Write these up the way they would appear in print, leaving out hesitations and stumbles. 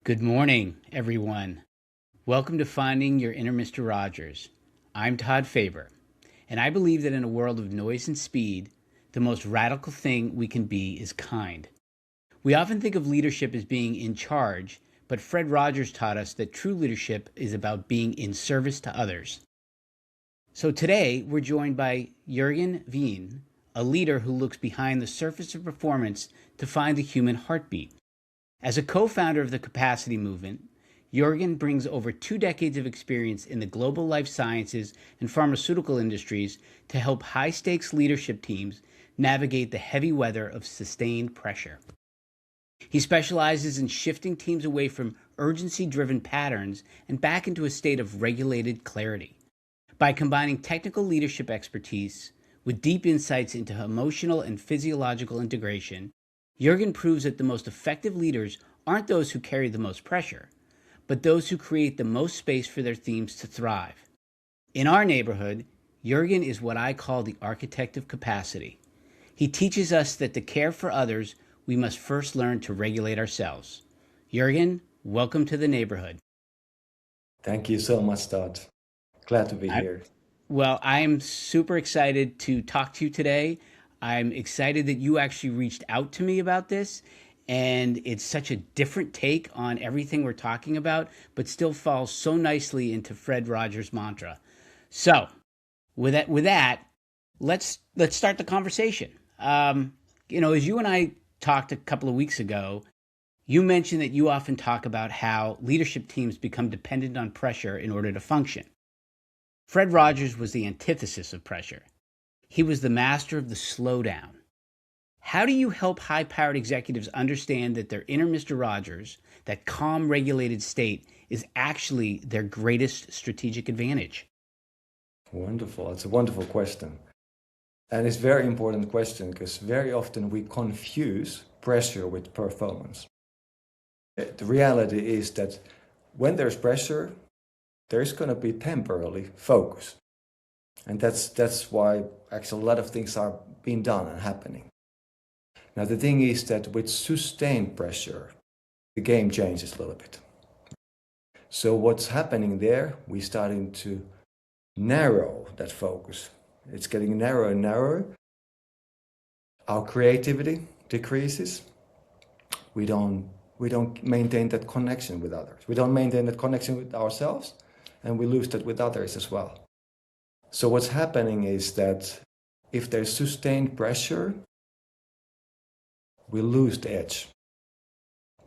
Good morning, everyone. Welcome to Finding Your Inner Mr. Rogers. I'm Todd Faber, and I believe that in a world of noise and speed, the most radical thing we can be is kind. We often think of leadership as being in charge, but Fred Rogers taught us that true leadership is about being in service to others. So today, we're joined by Jurgen Wien, a leader who looks behind the surface of performance to find the human heartbeat. As a co-founder of the Capacity Movement, Jurgen brings over 2 decades of experience in the global life sciences and pharmaceutical industries to help high-stakes leadership teams navigate the heavy weather of sustained pressure. He specializes in shifting teams away from urgency-driven patterns and back into a state of regulated clarity. By combining technical leadership expertise with deep insights into emotional and physiological integration, Jurgen proves that the most effective leaders aren't those who carry the most pressure, but those who create the most space for their teams to thrive. In our neighborhood, Jurgen is what I call the architect of capacity. He teaches us that to care for others, we must first learn to regulate ourselves. Jurgen, welcome to the neighborhood. Thank you so much, Todd. Glad to be I, here. Well, I'm super excited to talk to you today. I'm excited that you actually reached out to me about this, and it's such a different take on everything we're talking about, but still falls so nicely into Fred Rogers' mantra. So, with that, let's start the conversation. As you and I talked a couple of weeks ago, you mentioned that you often talk about how leadership teams become dependent on pressure in order to function. Fred Rogers was the antithesis of pressure. He was the master of the slowdown. How do you help high powered executives understand that their inner Mr. Rogers, that calm, regulated state, is actually their greatest strategic advantage? Wonderful. It's a wonderful question. And it's a very important question because very often we confuse pressure with performance. The reality is that when there's pressure, there's going to be temporarily focus. And that's why actually a lot of things are being done and happening. Now, the thing is that with sustained pressure, the game changes a little bit. So what's happening there, we're starting to narrow that focus. It's getting narrower and narrower. Our creativity decreases. We don't maintain that connection with others. We don't maintain that connection with ourselves, and we lose that with others as well. So what's happening is that if there's sustained pressure, we lose the edge.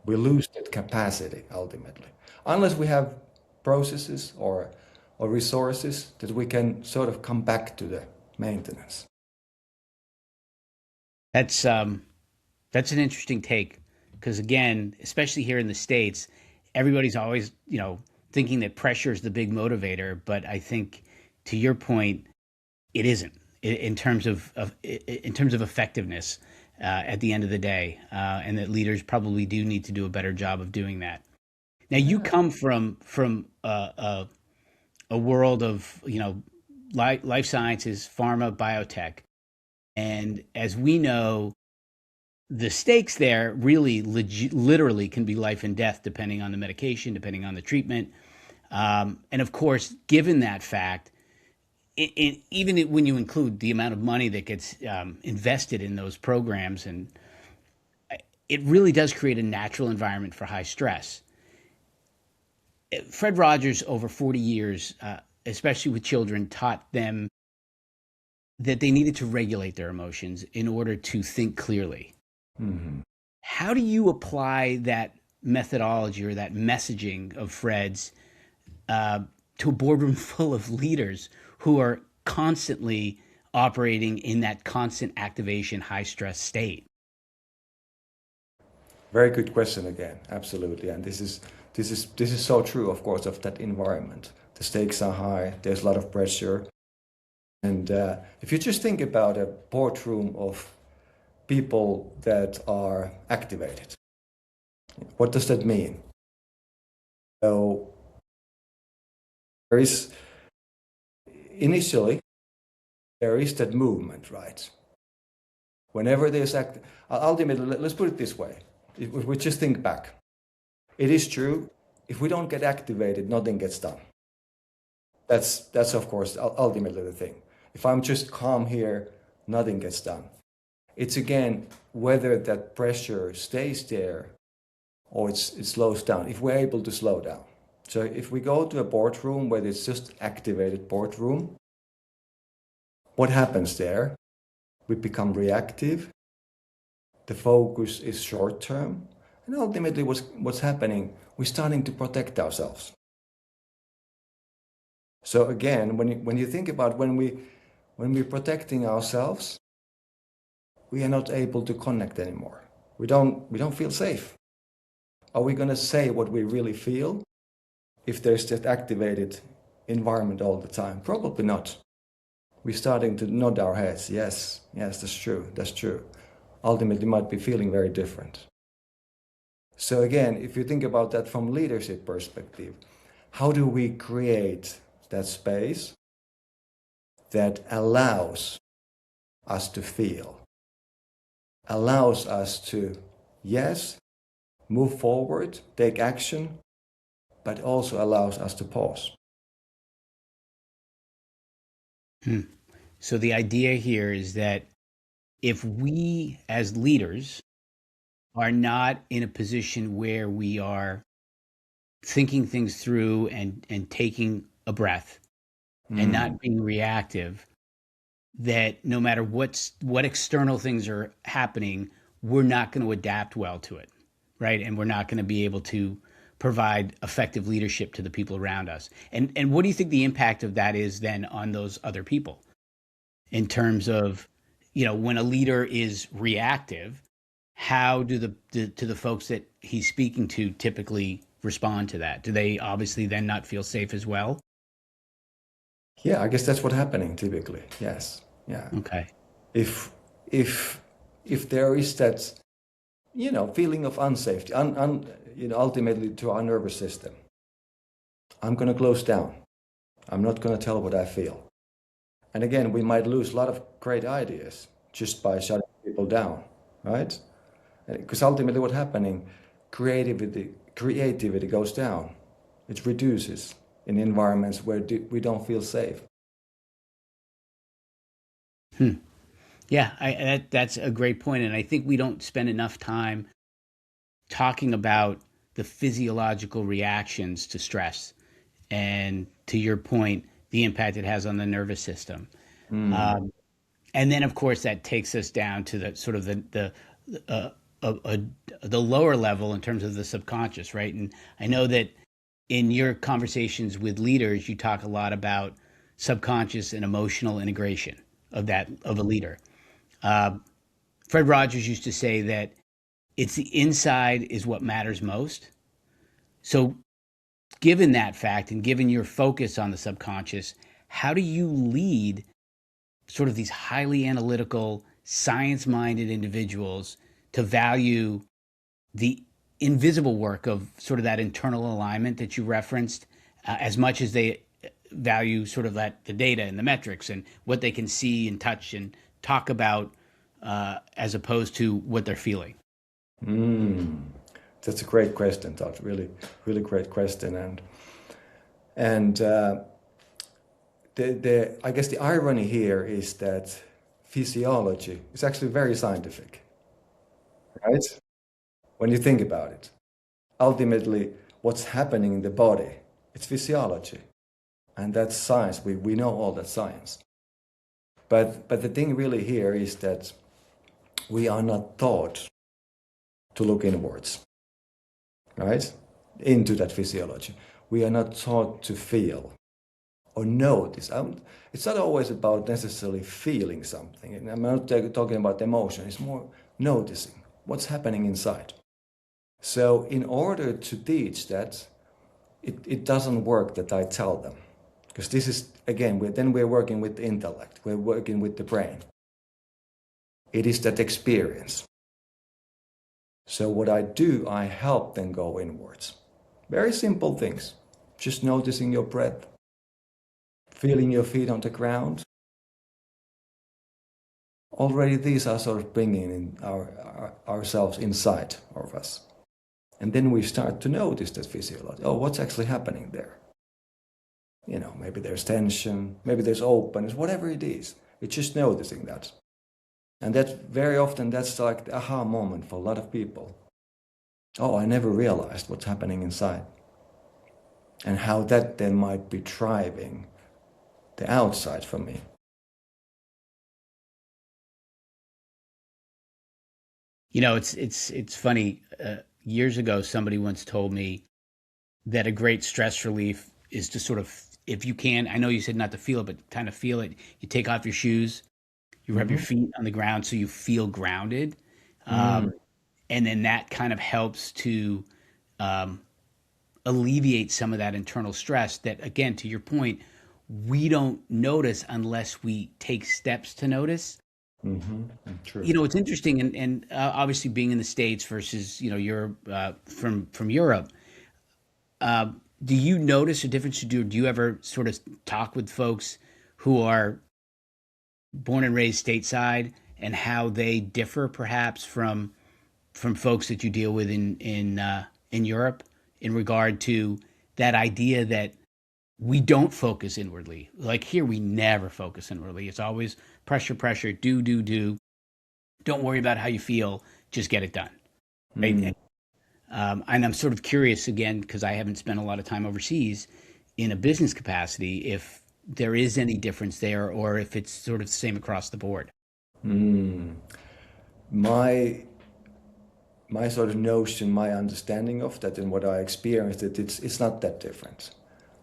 We lose that capacity ultimately. Unless we have processes or resources that we can sort of come back to the maintenance. That's an interesting take because again, especially here in the States, everybody's always thinking that pressure is the big motivator, but I think to your point, it isn't in terms of effectiveness at the end of the day, and that leaders probably do need to do a better job of doing that. Now, you Yeah. come from a world of life sciences, pharma, biotech, and as we know, the stakes there really literally can be life and death depending on the medication, depending on the treatment, and of course, given that fact, even when you include the amount of money that gets invested in those programs, and it really does create a natural environment for high stress. Fred Rogers, over 40 years, especially with children, taught them that they needed to regulate their emotions in order to think clearly. Mhm. How do you apply that methodology or that messaging of Fred's uh, to a boardroom full of leaders who are constantly operating in that constant activation, high stress state? Very good question again. Absolutely. And this is so true, of course, of that environment. The stakes are high. There's a lot of pressure. And if you just think about a boardroom of people that are activated, what does that mean? So there is initially there is that movement, right? Whenever there's ultimately, let's put it this way: if we just think back, It is true. If we don't get activated, nothing gets done. That's of course ultimately the thing. If I'm just calm here, nothing gets done. It's again whether that pressure stays there or it slows down. If we're able to slow down. So if we go to a boardroom where it's just activated boardroom, what happens there? We become reactive. The focus is short term. And ultimately what's happening, we're starting to protect ourselves. So again, when you think about when we're protecting ourselves, we are not able to connect anymore. We don't feel safe. Are we going to say what we really feel if there's that activated environment all the time? Probably not. We're starting to nod our heads. Yes, that's true. Ultimately might be feeling very different. So again, if you think about that from leadership perspective, how do we create that space that allows us to feel, allows us to, yes, move forward, take action, but also allows us to pause? So the idea here is that if we as leaders are not in a position where we are thinking things through and taking a breath and not being reactive, that no matter what external things are happening, we're not going to adapt well to it, right? And we're not going to be able to provide effective leadership to the people around us. And what do you think the impact of that is then on those other people in terms of, when a leader is reactive, how do the folks that he's speaking to typically respond to that? Do they obviously then not feel safe as well? Yeah, I guess that's what's happening typically. Yes. Yeah. Okay. If if if there is that, feeling of unsafety, ultimately to our nervous system, I'm going to close down. I'm not going to tell what I feel. And again, we might lose a lot of great ideas just by shutting people down, right? Because ultimately what's happening, creativity goes down. It reduces in environments where we don't feel safe. Yeah, that's a great point, and I think we don't spend enough time talking about the physiological reactions to stress, and to your point, the impact it has on the nervous system. Um, and then, of course, that takes us down to the sort of uh, uh, uh, the lower level in terms of the subconscious, right? And I know that in your conversations with leaders, you talk a lot about subconscious and emotional integration of a leader. Uh, Fred Rogers used to say that it's the inside is what matters most. So, given that fact and given your focus on the subconscious, how do you lead sort of these highly analytical, science minded individuals to value the invisible work of sort of that internal alignment that you referenced, as much as they value sort of that the data and the metrics and what they can see and touch and talk about, as opposed to what they're feeling? That's a great question, Todd. Really, really great question. And I guess the irony here is that physiology is actually very scientific, right? When you think about it, ultimately, what's happening in the body, it's physiology, and that's science. We know all that science. But the thing really here is that we are not taught to look inwards, right? Into that physiology. We are not taught to feel or notice. It's not always about necessarily feeling something. And I'm not talking about emotion. It's more noticing what's happening inside. So in order to teach that, it doesn't work that I tell them. Because this is, again, then we're working with the intellect. We're working with the brain. It is that experience. So what I do, I help them go inwards. Very simple things. Just noticing your breath, feeling your feet on the ground. Already these are sort of bringing in ourselves inside of us. And then we start to notice that physiology. Oh, what's actually happening there? You know, maybe there's tension, maybe there's openness, whatever it is. It's just noticing that. And that very often, that's like the aha moment for a lot of people. Oh, I never realized what's happening inside. And how that then might be driving the outside for me. You know, it's funny. Years ago, somebody once told me that a great stress relief is to sort of, if you can, I know you said not to feel it, but kind of feel it. You take off your shoes, you rub your Mm-hmm. feet on the ground so you feel grounded. Mm. And then that kind of helps to um, alleviate some of that internal stress that, again, to your point, we don't notice unless we take steps to notice. Mm-hmm. True. You know, it's interesting, and obviously being in the States versus, you know, you're from Europe. Uh, do you notice a difference? Do you ever sort of talk with folks who are born and raised stateside and how they differ perhaps from folks that you deal with in Europe in regard to that idea that we don't focus inwardly. Like here, we never focus inwardly. It's always pressure, pressure, do. Don't worry about how you feel. Just get it done. Mm. Right? And I'm sort of curious again because I haven't spent a lot of time overseas in a business capacity if there is any difference there or if it's sort of the same across the board. Mm. My my sort of notion, my understanding of that and what I experienced, it's not that different.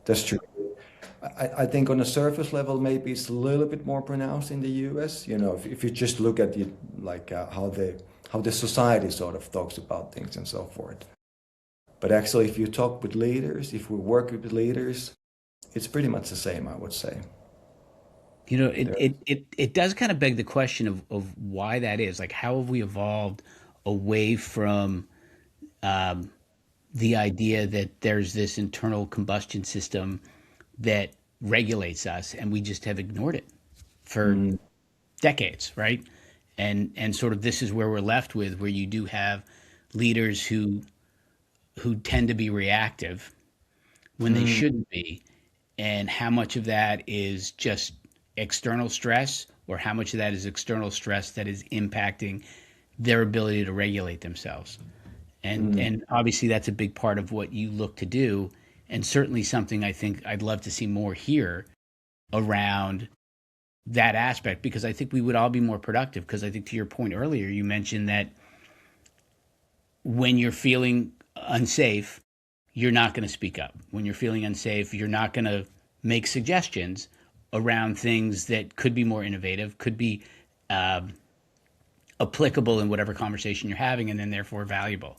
That's true. I think on a surface level, maybe it's a little bit more pronounced in the US. You know, if you just look at the like how the society sort of talks about things and so forth. But actually, if you talk with leaders, if we work with leaders, it's pretty much the same, I would say. You know, it There, it it it does kind of beg the question of why that is. Like, how have we evolved away from um, the idea that there's this internal combustion system that regulates us, and we just have ignored it for mm, decades, right? And sort of this is where we're left with, where you do have leaders who tend to be reactive when they mm, shouldn't be, and how much of that is just external stress or how much of that is external stress that is impacting their ability to regulate themselves. mm, And obviously that's a big part of what you look to do, and certainly something I think I'd love to see more here around that aspect, because I think we would all be more productive. Because I think to your point earlier, you mentioned that when you're feeling unsafe, you're not going to speak up. When you're feeling unsafe, you're not going to make suggestions around things that could be more innovative, could be um, applicable in whatever conversation you're having, and then therefore valuable.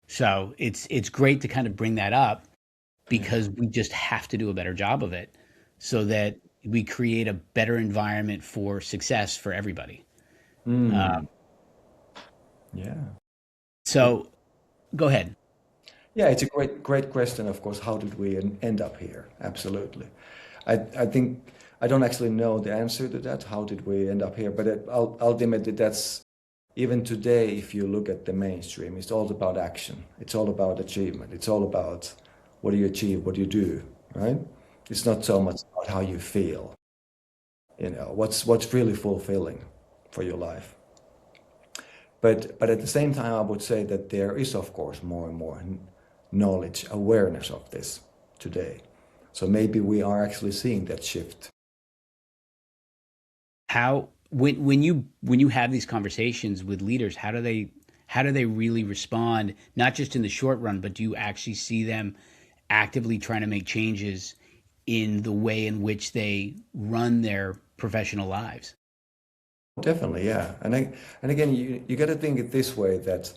So it's great to kind of bring that up yeah. because we just have to do a better job of it so that we create a better environment for success for everybody. Uh, Mm, yeah. so go ahead. Yeah, it's a great question, of course. How did we end up here? Absolutely. I think I don't actually know the answer to that. How did we end up here? But ultimately, that's even today, if you look at the mainstream, it's all about action. It's all about achievement. It's all about what do you achieve, what do you do, right? It's not so much about how you feel. You know, what's really fulfilling for your life. But at the same time, I would say that there is, of course, more and more knowledge, awareness of this today. So maybe we are actually seeing that shift. How when you have these conversations with leaders, how do they really respond, not just in the short run, but do you actually see them actively trying to make changes in the way in which they run their professional lives? Definitely, yeah. And again, you got to think it this way that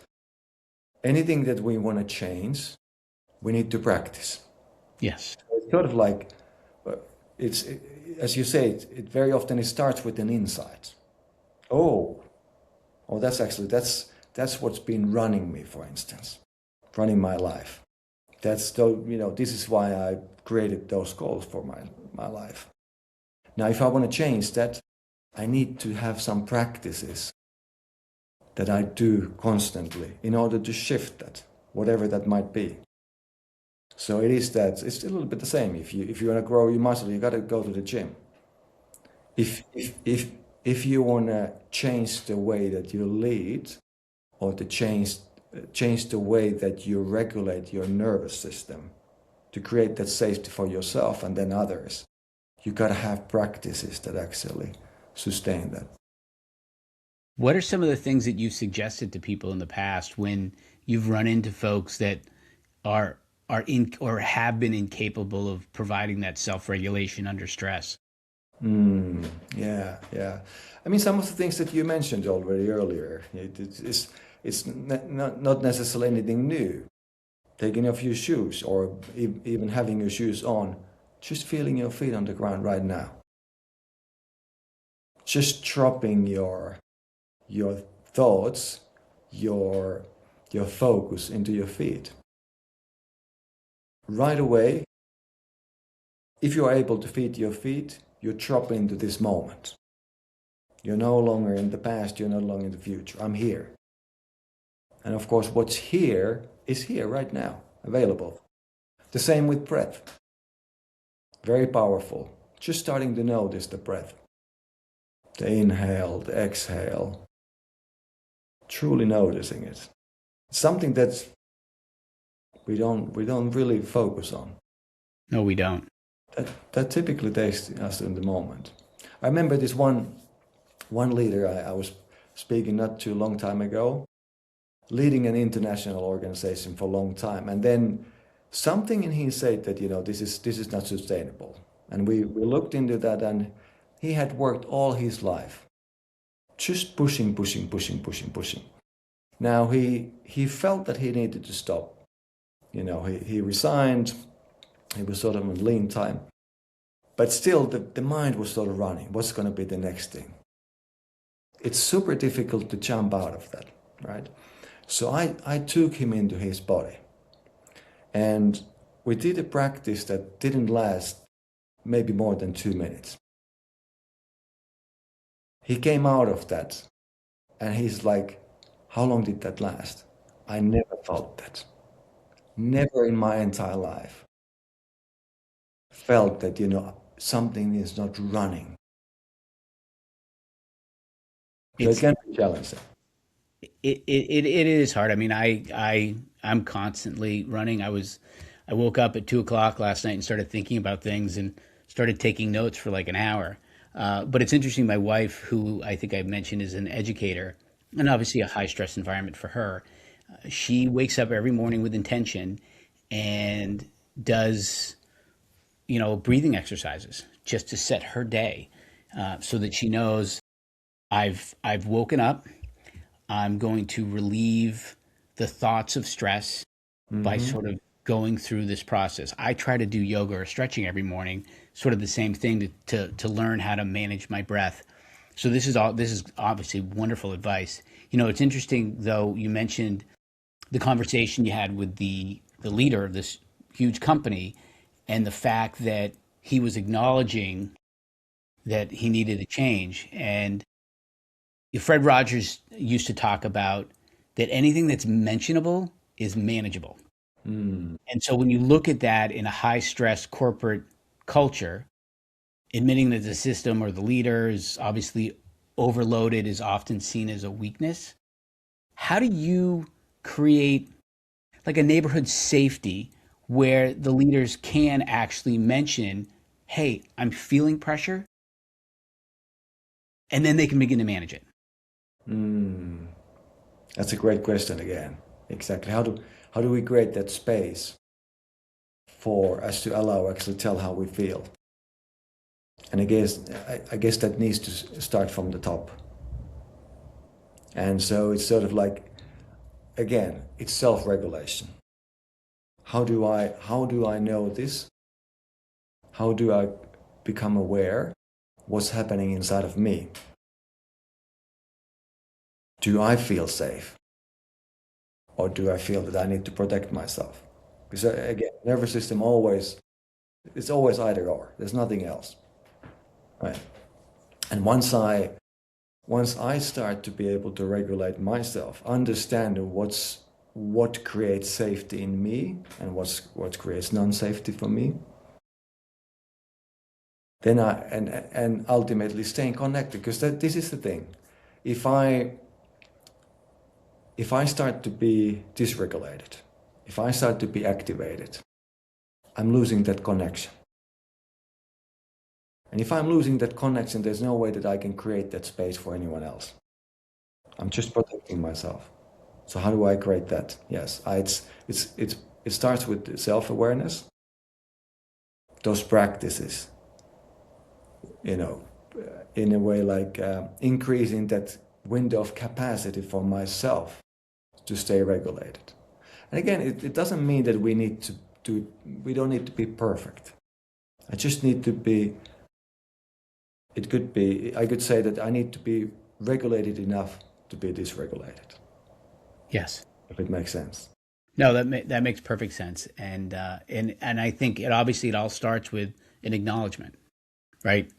anything that we want to change, we need to practice. Yes. It's sort of like uh, it's as you say, it very often it starts with an insight. Oh, oh, that's what's been running me, for instance, running my life. That's the this is why I created those goals for my life. Now, if I want to change that, I need to have some practices that I do constantly in order to shift that. whatever that might be. So it is that it's a little bit the same. If you want to grow your muscle, you got to go to the gym. If you want to change the way that you lead, or to change the way that you regulate your nervous system, to create that safety for yourself and then others, you got to have practices that actually sustain that. What are some of the things that you've suggested to people in the past when you've run into folks that are in or have been incapable of providing that self-regulation under stress? Yeah. I mean, some of the things that you mentioned already earlier, it's not necessarily anything new. Taking off your shoes, or even having your shoes on, just feeling your feet on the ground right now. Just dropping your thoughts, your focus into your feet. Right away, if you're able to feel your feet, you drop into this moment. You're no longer in the past, you're no longer in the future. I'm here. And of course, what's here is here right now, available. The same with breath. Very powerful. Just starting to notice the breath. The inhale, the exhale. Truly noticing it. It's something that we don't really focus on. No, we don't. That typically takes us in the moment. I remember this one leader I was speaking not too long time ago, leading an international organization for a long time, and then something in him said that this is not sustainable, and we looked into that, and he had worked all his life just pushing. Now he felt that he needed to stop. He resigned. He was sort of on lean time. But still, the mind was sort of running. What's going to be the next thing? It's super difficult to jump out of that, right? So I took him into his body. And we did a practice that didn't last maybe more than 2 minutes. He came out of that, and he's like, how long did that last? I never felt that. Never in my entire life felt that, something is not running. So it can be challenging. It is hard. I mean, I'm constantly running. I woke up at 2 o'clock last night and started thinking about things and started taking notes for like an hour. But it's interesting. My wife, who I think I mentioned is an educator, and obviously a high stress environment for her, she wakes up every morning with intention and does breathing exercises just to set her day, so that she knows I've woken up. I'm going to relieve the thoughts of stress by sort of going through this process. I try to do yoga or stretching every morning, sort of the same thing to learn how to manage my breath. So this is obviously wonderful advice. It's interesting though, you mentioned the conversation you had with the leader of this huge company, and the fact that he was acknowledging that he needed a change. And Fred Rogers used to talk about that anything that's mentionable is manageable. And so when you look at that in a high stress corporate culture, admitting that the system or the leader is obviously overloaded is often seen as a weakness. How do you create like a neighborhood safety where the leaders can actually mention, hey, I'm feeling pressure, and then they can begin to manage it? That's a great question again. Exactly. How do we create that space for us to allow actually tell how we feel? And I guess that needs to start from the top. And so it's sort of like, again, it's self-regulation. How do I know this? How do I become aware what's happening inside of me? Do I feel safe? Or do I feel that I need to protect myself? Because again, nervous system it's always either or. There's nothing else. Right? And once I start to be able to regulate myself, understand what creates safety in me and what creates non-safety for me. Then and ultimately staying connected, because this is the thing. If I start to be dysregulated, if I start to be activated, I'm losing that connection. And if I'm losing that connection, there's no way that I can create that space for anyone else. I'm just protecting myself. So how do I create that? Yes, it starts with self-awareness. Those practices, in a way, like increasing that window of capacity for myself to stay regulated. And again, it doesn't mean that we don't need to be perfect. I just need to be, I could say that I need to be regulated enough to be dysregulated. Yes. If it makes sense. No, that makes perfect sense. And I think it all starts with an acknowledgement, right?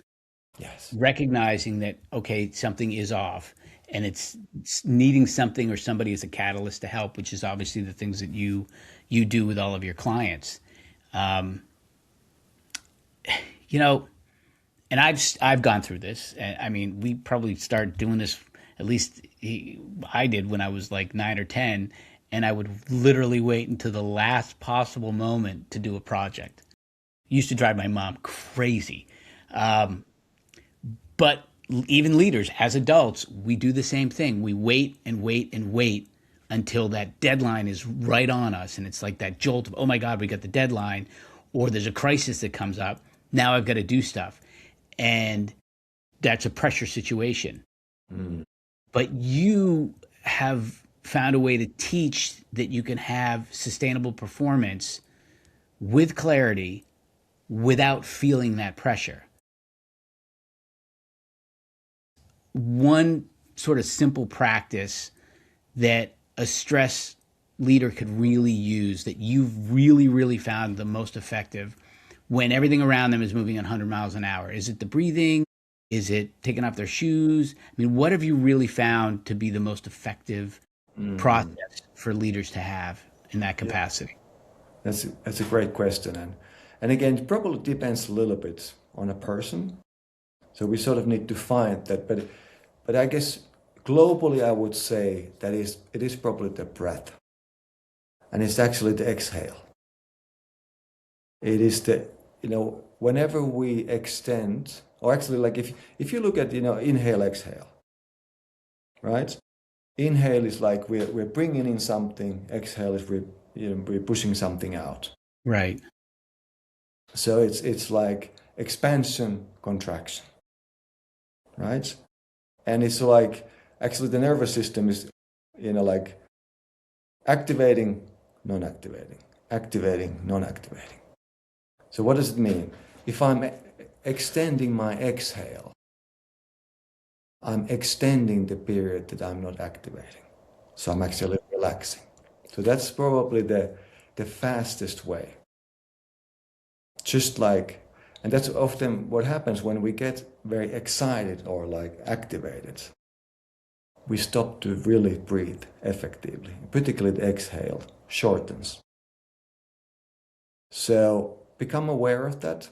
Yes. Recognizing that, okay, something is off, and it's needing something or somebody as a catalyst to help, which is obviously the things that you do with all of your clients. You know, and I've gone through this. I mean, we probably started doing this, at least I did, when I was like 9 or 10, and I would literally wait until the last possible moment to do a project. Used to drive my mom crazy. But even leaders, as adults, we do the same thing. We wait and wait and wait until that deadline is right on us. And it's like that jolt of, oh my God, we got the deadline. Or there's a crisis that comes up. Now I've got to do stuff. And that's a pressure situation. Mm. But you have found a way to teach that you can have sustainable performance with clarity without feeling that pressure. One sort of simple practice that a stress leader could really use, that you've really, really found the most effective when everything around them is moving at 100 miles an hour? Is it the breathing? Is it taking off their shoes? I mean, what have you really found to be the most effective process for leaders to have in that capacity? That's a great question, and again, it probably depends a little bit on a person. So we sort of need to find that, but I guess globally I would say that it is probably the breath, and it's actually the exhale. It is whenever we extend, or actually, like if you look at inhale, exhale, right? Inhale is like we're bringing in something. Exhale is we're pushing something out. Right. So it's like expansion, contraction, right? And it's like actually the nervous system is like activating, non-activating, activating, non-activating. So what does it mean? If I'm extending my exhale, I'm extending the period that I'm not activating. So I'm actually relaxing. So that's probably the fastest way. And that's often what happens when we get very excited or like activated. We stop to really breathe effectively, particularly the exhale shortens. So become aware of that.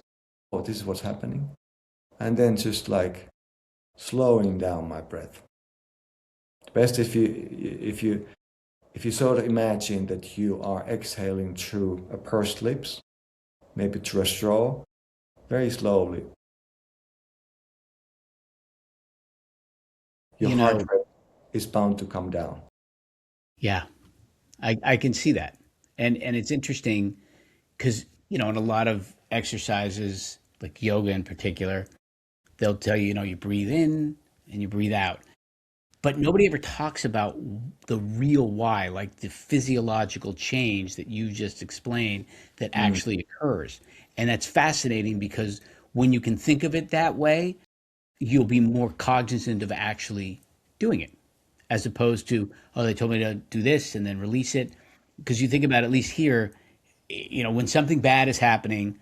Oh, this is what's happening. And then just like slowing down my breath. Best if you sort of imagine that you are exhaling through a pursed lips, maybe through a straw, very slowly. Your heart rate is bound to come down. Yeah, I can see that. And it's interesting because, in a lot of exercises, like yoga in particular, they'll tell you, you breathe in and you breathe out. But nobody ever talks about the real why, like the physiological change that you just explained that actually occurs. And that's fascinating because when you can think of it that way, you'll be more cognizant of actually doing it, as opposed to, oh, they told me to do this and then release it. Because you think about, at least here, when something bad is happening,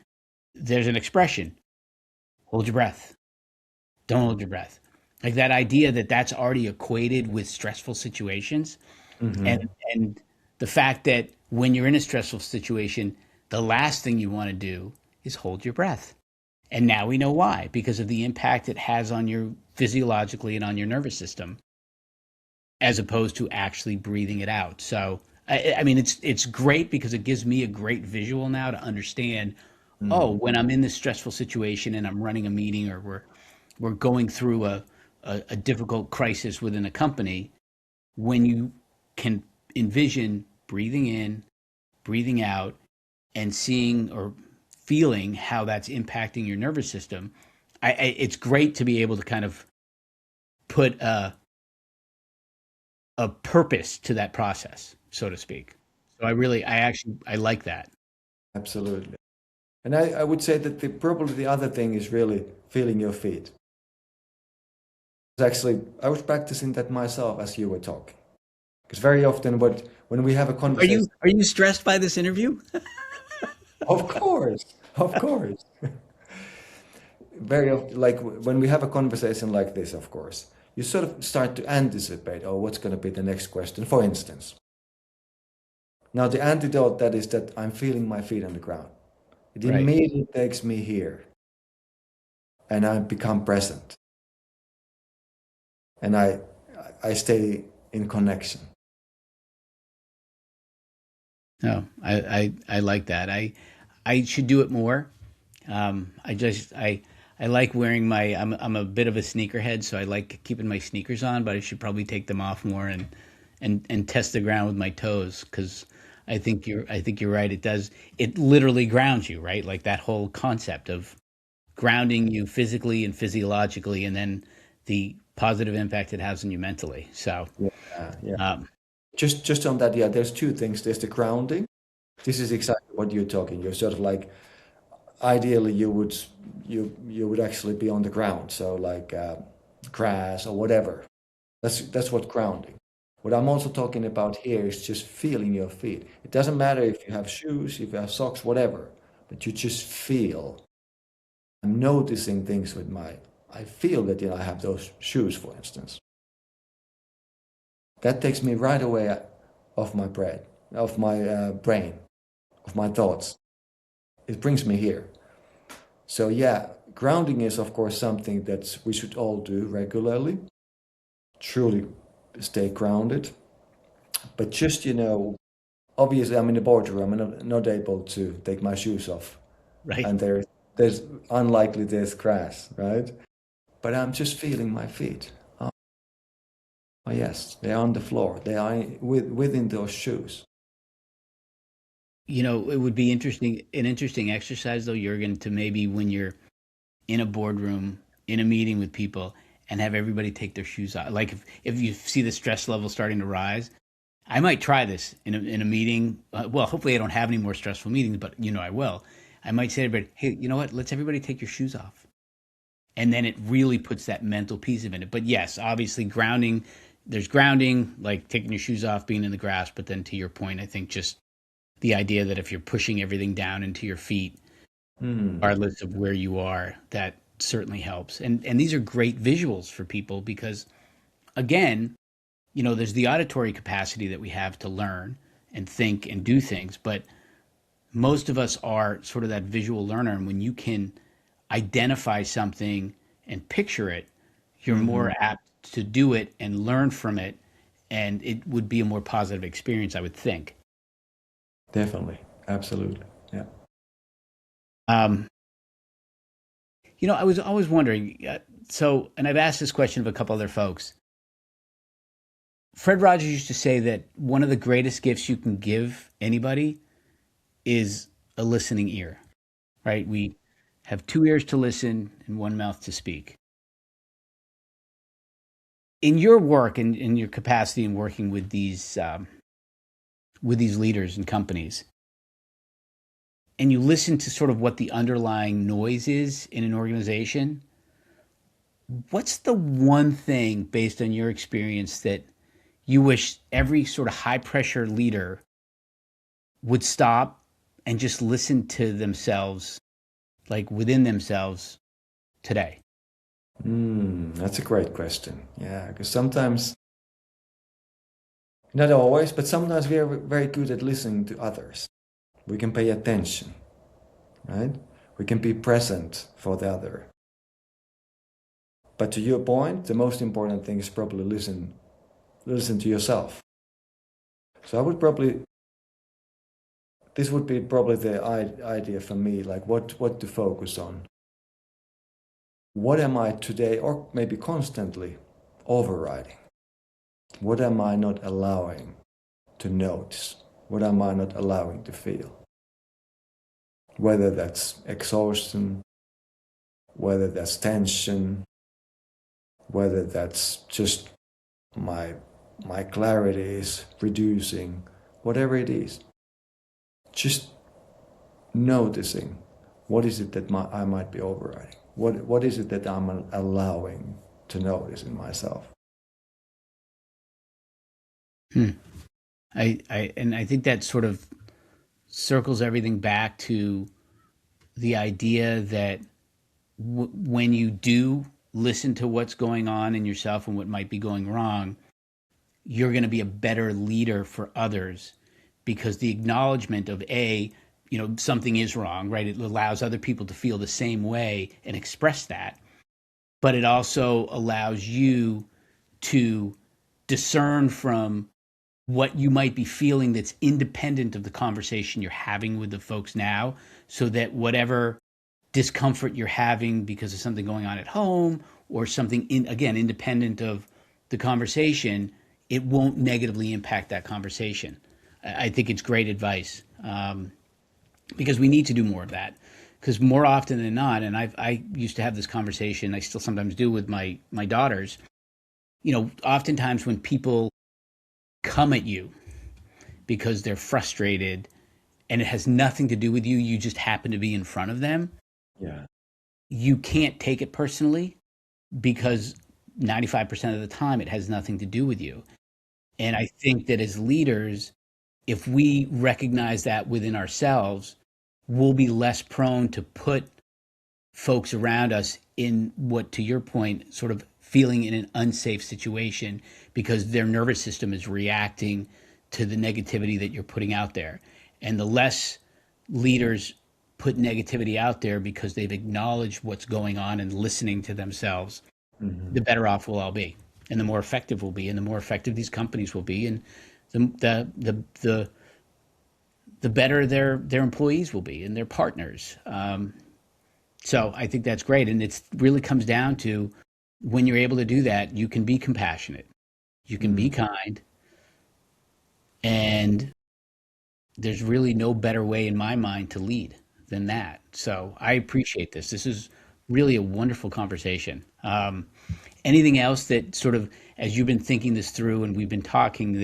there's an expression: hold your breath, don't hold your breath. Like that idea that that's already equated with stressful situations. Mm-hmm. And the fact that when you're in a stressful situation, the last thing you want to do is hold your breath. And now we know why, because of the impact it has on you physiologically and on your nervous system, as opposed to actually breathing it out. So, I mean, it's great because it gives me a great visual now to understand. Oh, Mm. when I'm in this stressful situation and I'm running a meeting, or we're going through a difficult crisis within a company, when you can envision breathing in, breathing out, and seeing or feeling how that's impacting your nervous system, it's great to be able to kind of put a purpose to that process, so to speak. So I like that. Absolutely. And I would say that probably the other thing is really feeling your feet. Actually, I was practicing that myself as you were talking. Because very often, when we have a conversation, Are you stressed by this interview? of course, of course, very often, like when we have a conversation like this, of course, you sort of start to anticipate, oh, what's going to be the next question, for instance. Now, the antidote that is that I'm feeling my feet on the ground. It Right. immediately takes me here, and I become present, and I stay in connection. No, I like that. I should do it more. I like wearing I'm a bit of a sneakerhead, so I like keeping my sneakers on, but I should probably take them off more and test the ground with my toes, because I think you're right. It literally grounds you, right? Like that whole concept of grounding you physically and physiologically, and then the positive impact it has on you mentally. So, Yeah, yeah. um, Just on that, yeah. There's two things. There's the grounding. This is exactly what you're talking. You're sort of like ideally you would actually be on the ground, so like grass or whatever. That's what grounding. What I'm also talking about here is just feeling your feet. It doesn't matter if you have shoes, if you have socks, whatever, but you just feel. I'm noticing things with my. I feel that I have those shoes, for instance. That takes me right away off my brain, brain, of my thoughts. It brings me here. So yeah, grounding is of course something that we should all do regularly. Truly stay grounded. But just obviously I'm in the boardroom. I'm not able to take my shoes off, right. and there's unlikely there's grass, right? But I'm just feeling my feet. Oh yes, they are on the floor. They are within those shoes. You know, it would be an interesting exercise though, Jurgen, to maybe when you're in a boardroom, in a meeting with people, and have everybody take their shoes off. Like if you see the stress level starting to rise, I might try this in a meeting. Well, hopefully I don't have any more stressful meetings, but I will. I might say to everybody, hey, you know what? Let's everybody take your shoes off. And then it really puts that mental piece of it. But yes, obviously grounding, there's grounding, like taking your shoes off, being in the grass. But then to your point, I think just the idea that if you're pushing everything down into your feet, Hmm. regardless of where you are, that certainly helps. And these are great visuals for people because, again, there's the auditory capacity that we have to learn and think and do things, but most of us are sort of that visual learner. And when you can identify something and picture it, you're Hmm. more apt to do it and learn from it. And it would be a more positive experience, I would think. Definitely, absolutely, yeah. Um, I was always wondering. And I've asked this question of a couple other folks. Fred Rogers used to say that one of the greatest gifts you can give anybody is a listening ear, right? We have two ears to listen and one mouth to speak. In your work and in your capacity in working with these leaders and companies, and you listen to sort of what the underlying noise is in an organization, what's the one thing based on your experience that you wish every sort of high pressure leader would stop and just listen to themselves, like within themselves today? That's a great question. Yeah, because sometimes Not always, but sometimes we are very good at listening to others. We can pay attention, right? We can be present for the other. But to your point, the most important thing is probably listen to yourself. So I would probably, this would be probably the idea for me, like what to focus on. What am I today, or maybe constantly, overriding? What am I not allowing to notice? What am I not allowing to feel? Whether that's exhaustion, whether that's tension, whether that's just my clarity is reducing, whatever it is, just noticing what is it that I might be overriding. What is it that I'm allowing to notice in myself? Hmm. And I think that sort of circles everything back to the idea that when you do listen to what's going on in yourself and what might be going wrong, you're going to be a better leader for others, because the acknowledgement of something is wrong, right? It allows other people to feel the same way and express that, but it also allows you to discern from what you might be feeling that's independent of the conversation you're having with the folks now, so that whatever discomfort you're having because of something going on at home, or something again independent of the conversation, it won't negatively impact that conversation. I think it's great advice, because we need to do more of that. Because more often than not, and I used to have this conversation, I still sometimes do with my daughters. Oftentimes when people come at you because they're frustrated and it has nothing to do with you, you just happen to be in front of them. Yeah. You can't take it personally, because 95% of the time it has nothing to do with you. And I think that as leaders, if we recognize that within ourselves, we'll be less prone to put folks around us in what, to your point, sort of feeling in an unsafe situation because their nervous system is reacting to the negativity that you're putting out there. And the less leaders put negativity out there because they've acknowledged what's going on and listening to themselves, the better off we'll all be, and the more effective we'll be, and the more effective these companies will be, and the better their employees will be and their partners. So I think that's great, and it really comes down to, when you're able to do that, you can be compassionate, you can be kind, and there's really no better way in my mind to lead than that. So I appreciate this. This is really a wonderful conversation. Anything else that sort of, as you've been thinking this through and we've been talking,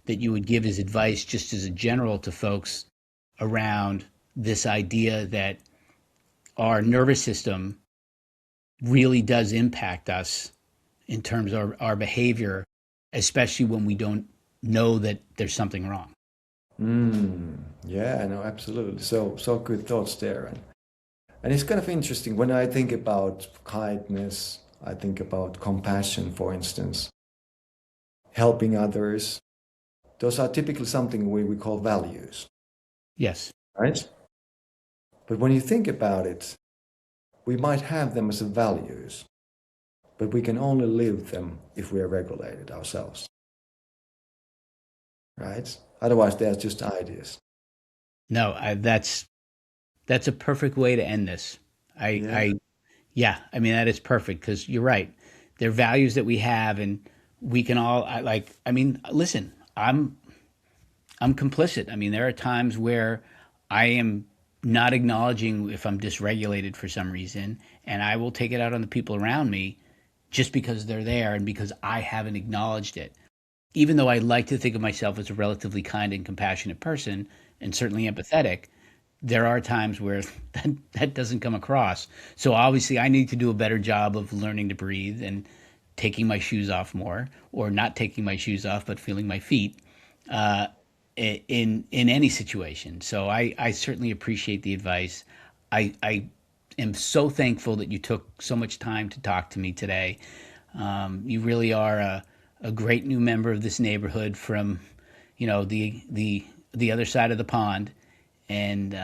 that you would give as advice, just as a general, to folks around this idea that our nervous system really does impact us in terms of our behavior, especially when we don't know that there's something wrong? Yeah, no, absolutely. So good thoughts there. And it's kind of interesting when I think about kindness, I think about compassion, for instance, helping others. Those are typically something we call values, Yes. right? But when you think about it, we might have them as values, but we can only live them if we are regulated ourselves, right? Otherwise, they're just ideas. No, that's a perfect way to end this. Yeah. Yeah, I mean, that is perfect, because you're right. They're values that we have, and we can all, I mean, listen, I'm complicit. I mean, there are times where I am not acknowledging if I'm dysregulated for some reason, and I will take it out on the people around me just because they're there and because I haven't acknowledged it. Even though I like to think of myself as a relatively kind and compassionate person, and certainly empathetic, there are times where that doesn't come across. So obviously, I need to do a better job of learning to breathe and taking my shoes off more, or not taking my shoes off but feeling my feet, uh, in any situation. So I certainly appreciate the advice. I am so thankful that you took so much time to talk to me today. You really are a great new member of this neighborhood, from the other side of the pond, and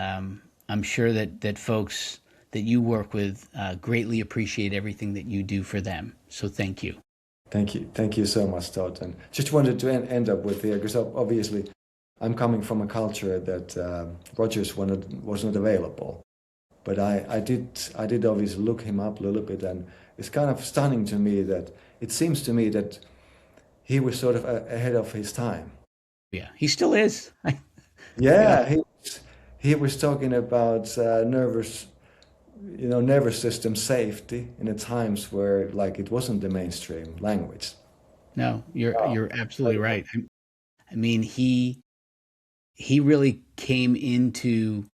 I'm sure that folks that you work with greatly appreciate everything that you do for them. So thank you. Thank you so much, Todd. And just wanted to end up with here, because obviously I'm coming from a culture that Rogers was not available. But I did obviously look him up a little bit, and it's kind of stunning to me that it seems to me that he was sort of ahead of his time. Yeah, he still is. Yeah, he was talking about nervous system safety in the times where like it wasn't the mainstream language. No, you're absolutely right. I mean, he really came into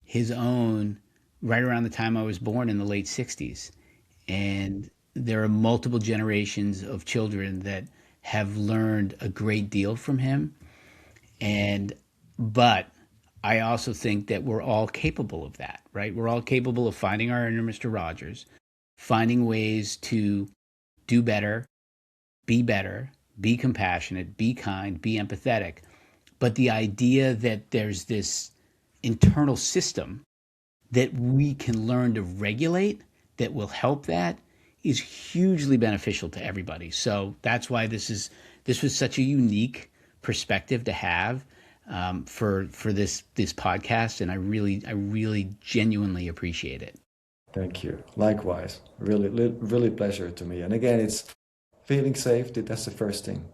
his own right around the time I was born in the late 60s. And there are multiple generations of children that have learned a great deal from him. But I also think that we're all capable of that, right? We're all capable of finding our inner Mr. Rogers, finding ways to do better, be compassionate, be kind, be empathetic. But the idea that there's this internal system that we can learn to regulate that will help that is hugely beneficial to everybody. So that's why this was such a unique perspective to have for this podcast, and I really genuinely appreciate it. Thank you. Likewise, really pleasure to me. And again, it's feeling safe. That's the first thing.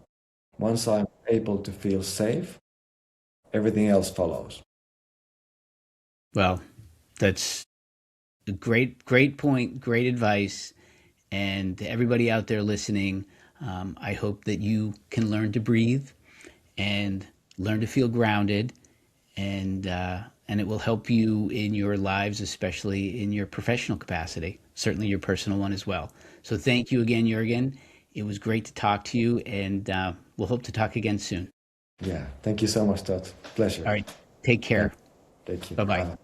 Once I'm able to feel safe, everything else follows. Well, that's a great point, great advice. And to everybody out there listening, I hope that you can learn to breathe and learn to feel grounded, and it will help you in your lives, especially in your professional capacity, certainly your personal one as well. So thank you again, Jurgen. It was great to talk to you, and we'll hope to talk again soon. Yeah, thank you so much, Todd. Pleasure. All right, take care. Thank you. Bye-bye. Bye.